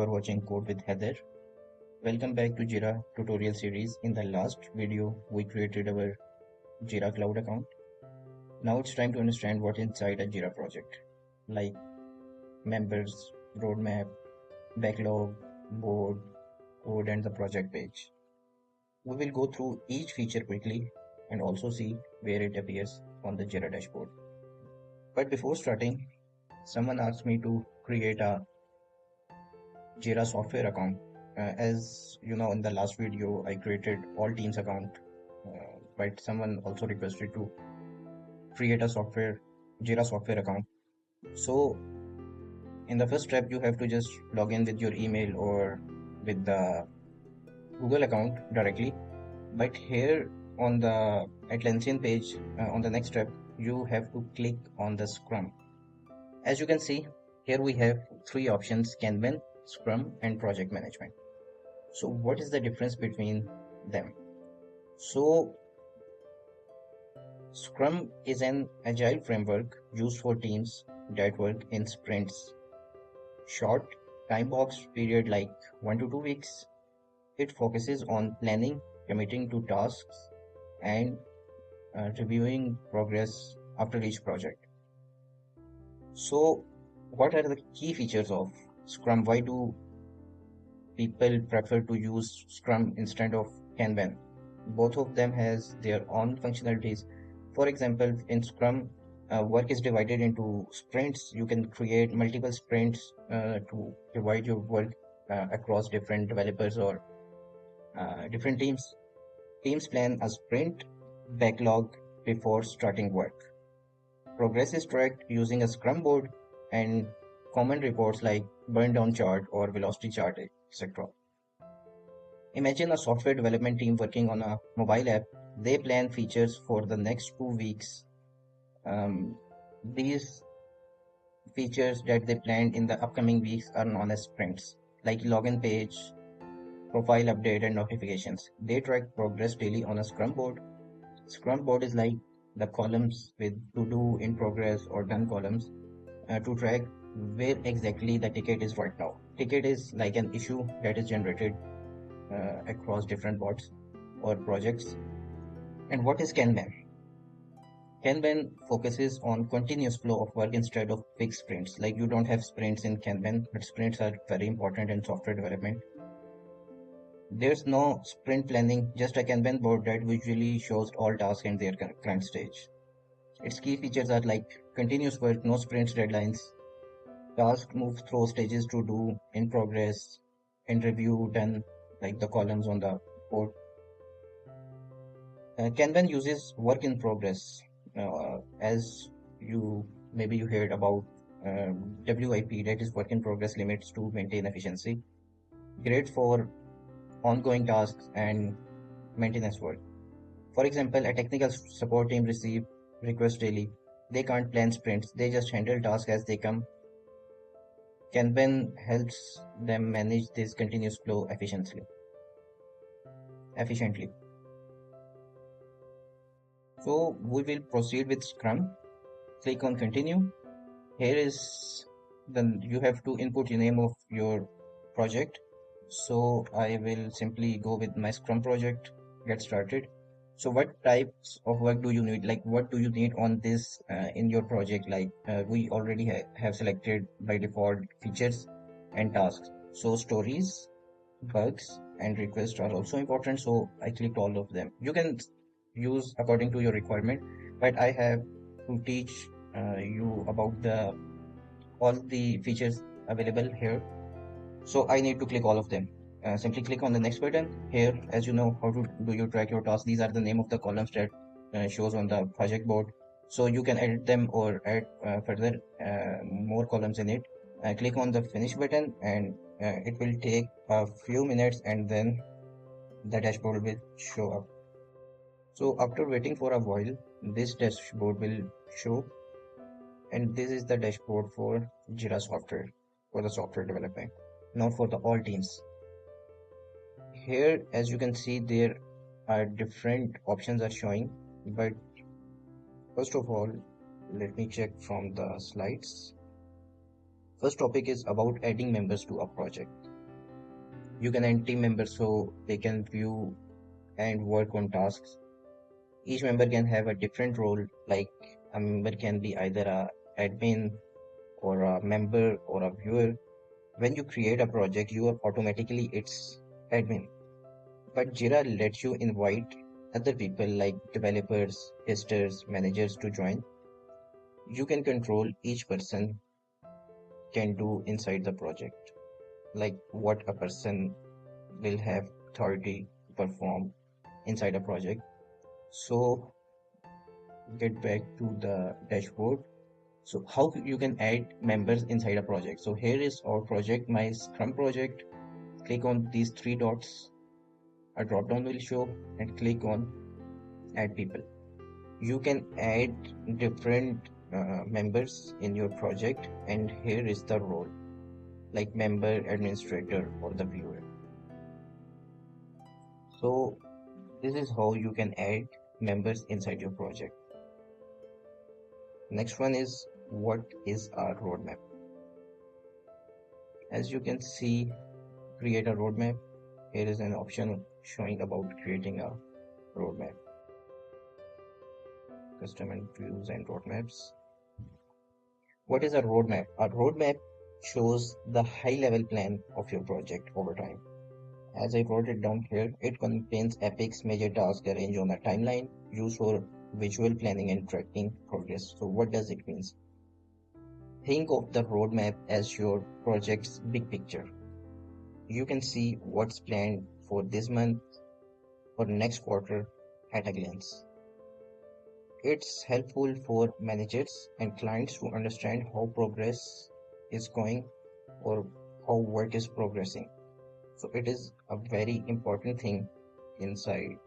are watching Code with Heather. Welcome back to Jira tutorial series. In the last video, we created our Jira Cloud account. Now it's time to understand what's inside a Jira project, like members, roadmap, backlog, board, code, and the project page. We will go through each feature quickly and also see where it appears on the Jira dashboard. But before starting, someone asked me to create a Jira software account. As you know, in the last video, I created all teams account, but someone also requested to create a Jira software account. So in the first step, you have to just log in with your email or with the Google account directly. But here on the Atlassian page, on the next step, you have to click on the Scrum. As you can see, here we have three options: Kanban, Scrum, and Project Management. So what is the difference between them? So Scrum is an agile framework used for teams that work in sprints. Short, time-boxed period like 1 to 2 weeks. It focuses on planning, committing to tasks, and reviewing progress after each project. So what are the key features of Scrum? Why do people prefer to use Scrum instead of Kanban? Both of them has their own functionalities. For example, in Scrum, work is divided into sprints. You can create multiple sprints to divide your work across different developers or different teams. Teams plan a sprint backlog before starting work. Progress is tracked using a Scrum board and common reports like burn down chart or velocity chart, etc. Imagine a software development team working on a mobile app. They plan features for the next 2 weeks. These features that they planned in the upcoming weeks are known as sprints, like login page, profile update, and notifications. They track progress daily on a Scrum board. Scrum board is like the columns with to do, in progress, or done columns to track where exactly the ticket is right now. Ticket is like an issue that is generated across different bots or projects. And what is Kanban? Kanban focuses on continuous flow of work instead of fixed sprints. Like you don't have sprints in Kanban, but sprints are very important in software development. There's no sprint planning, just a Kanban board that visually shows all tasks and their current stage. Its key features are like continuous work, no sprints deadlines, task move through stages to do, in progress, in review, done, like the columns on the board. Kanban uses work in progress, as maybe you heard about WIP, that is work in progress limits to maintain efficiency. Great for ongoing tasks and maintenance work. For example, a technical support team receive requests daily. They can't plan sprints, they just handle tasks as they come. Kanban helps them manage this continuous flow efficiently. So we will proceed with Scrum. Click on continue. Here is you have to input the name of your project. So I will simply go with my Scrum project, get started. So what types of work do you need? Like what do you need on this in your project? Like we already have selected by default features and tasks. So stories, bugs, and requests are also important. So I clicked all of them. You can use according to your requirement, but I have to teach you about all the features available here. So I need to click all of them. Simply click on the next button. Here, as you know, how to do you track your tasks. These are the name of the columns that shows on the project board. So you can edit them or add further more columns in it. Click on the finish button and it will take a few minutes and then the dashboard will show up. So after waiting for a while, this dashboard will show, and this is the dashboard for Jira software, for the software development, not for the all teams. Here, as you can see, there are different options are showing, but first of all, let me check from the slides. First topic is about adding members to a project. You can add team members so they can view and work on tasks. Each member can have a different role, like a member can be either a admin or a member or a viewer. When you create a project, you are automatically its admin. But Jira lets you invite other people like developers, testers, managers to join. You can control each person can do inside the project, like what a person will have authority to perform inside a project. So get back to the dashboard. So how you can add members inside a project. So here is our project, my Scrum project. Click on these three dots. A drop down will show and click on add people. You can add different members in your project, and here is the role like member, administrator, or the viewer. So this is how you can add members inside your project. Next one is what is our roadmap. As you can see, create a roadmap. Here is an option showing about creating a roadmap. Custom and views and roadmaps. What is a roadmap? A roadmap shows the high level plan of your project over time. As I wrote it down here, it contains epics, major tasks arranged on a timeline, used for visual planning and tracking progress. So what does it mean? Think of the roadmap as your project's big picture. You can see what's planned for this month or next quarter at a glance. It's helpful for managers and clients to understand how progress is going or how work is progressing. So it is a very important thing inside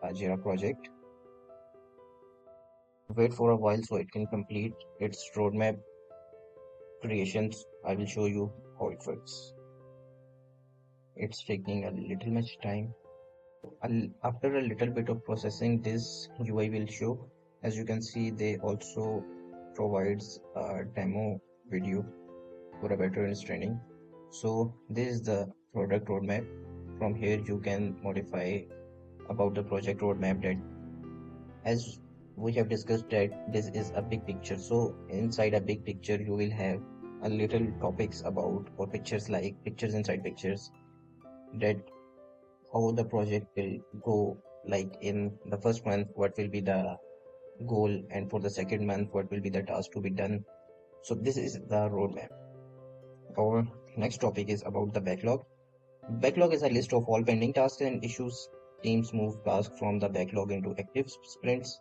a Jira project. Wait for a while so it can complete its roadmap creations. I will show you how it works. It's taking a little much time. After a little bit of processing, this UI will show. As you can see, they also provides a demo video for a better understanding. So this is the product roadmap. From here you can modify about the project roadmap, that as we have discussed that this is a big picture. So inside a big picture you will have a little topics about or pictures, like pictures inside pictures, that how the project will go, like in the first month what will be the goal, and for the second month what will be the task to be done. So this is the roadmap. Our next topic is about the backlog. Backlog is a list of all pending tasks and issues. Teams move tasks from the backlog into active sprints,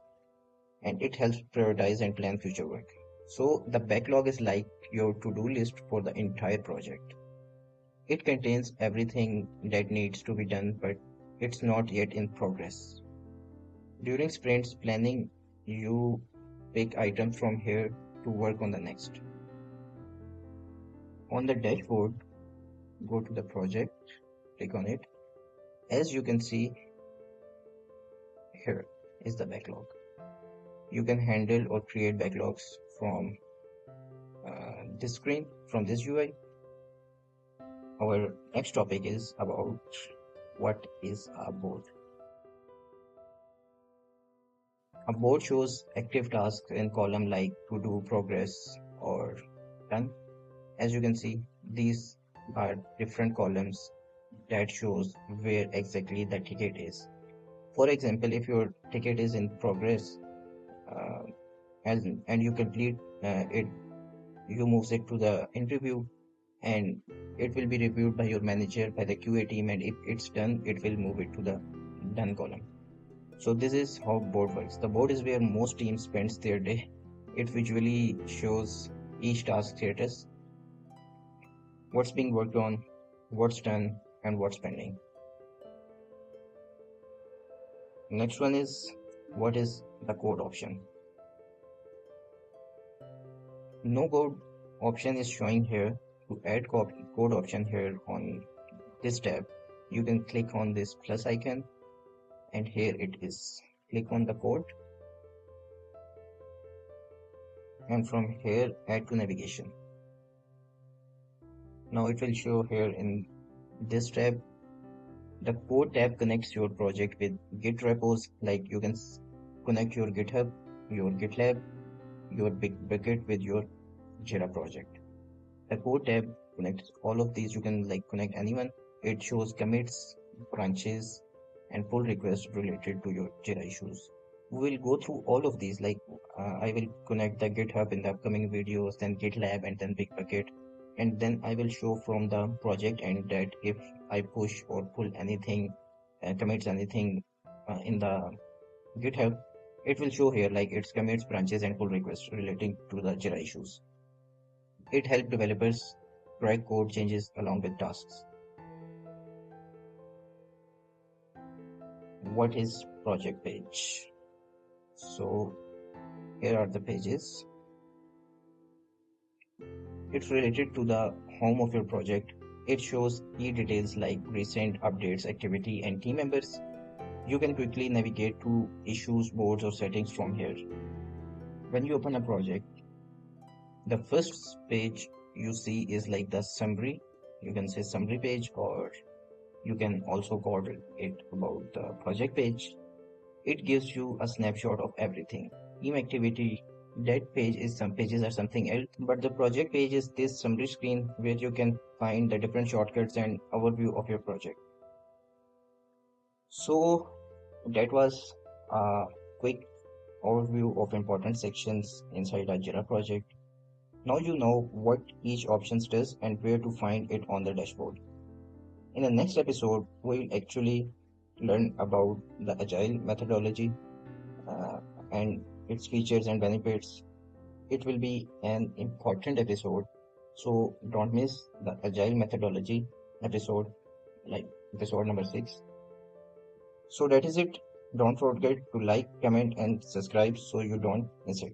and it helps prioritize and plan future work. So the backlog is like your to-do list for the entire project. It contains everything that needs to be done, but it's not yet in progress. During sprints planning, you pick items from here to work on the next. On the dashboard, go to the project, click on it. As you can see, here is the backlog. You can handle or create backlogs from this screen, from this UI. Our next topic is about what is a board. A board shows active tasks in column like to do, progress, or done. As you can see, these are different columns that shows where exactly the ticket is. For example, if your ticket is in progress uh, and you complete it, you move it to the interview, and it will be reviewed by your manager, by the QA team, and if it's done, it will move it to the done column. So this is how board works. The board is where most teams spends their day. It visually shows each task status, what's being worked on, what's done, and what's pending. Next one is what is the code option. No code option is showing here. To add code option here on this tab, you can click on this plus icon, and here it is. Click on the code, and from here add to navigation. Now it will show here in This tab, the code tab, connects your project with Git repos. Like you can connect your GitHub, your GitLab, your big bucket with your Jira project. The code tab connects all of these. You can like connect anyone. It shows commits, branches, and pull requests related to your Jira issues. We will go through all of these. Like I will connect the GitHub in the upcoming videos, then GitLab, and then Bitbucket, and then I will show from the project end that if I push or pull anything, commits anything in the GitHub, it will show here like its commits, branches, and pull requests relating to the Jira issues. It helps developers track code changes along with tasks. What is project page? So here are the pages. It's related to the home of your project. It shows key details like recent updates, activity, and team members. You can quickly navigate to issues, boards, or settings from here. When you open a project, the first page you see is like the summary. You can say summary page, or you can also call it about the project page. It gives you a snapshot of everything. Team activity, that page is some pages are something else, but the project page is this summary screen where you can find the different shortcuts and overview of your project. So that was a quick overview of important sections inside a Jira project. Now you know what each option does and where to find it on the dashboard. In the next episode, we'll actually learn about the agile methodology uh, and its features and benefits. It will be an important episode, so don't miss the agile methodology episode, like episode number 6. So that is it. Don't forget to like, comment, and subscribe so you don't miss it.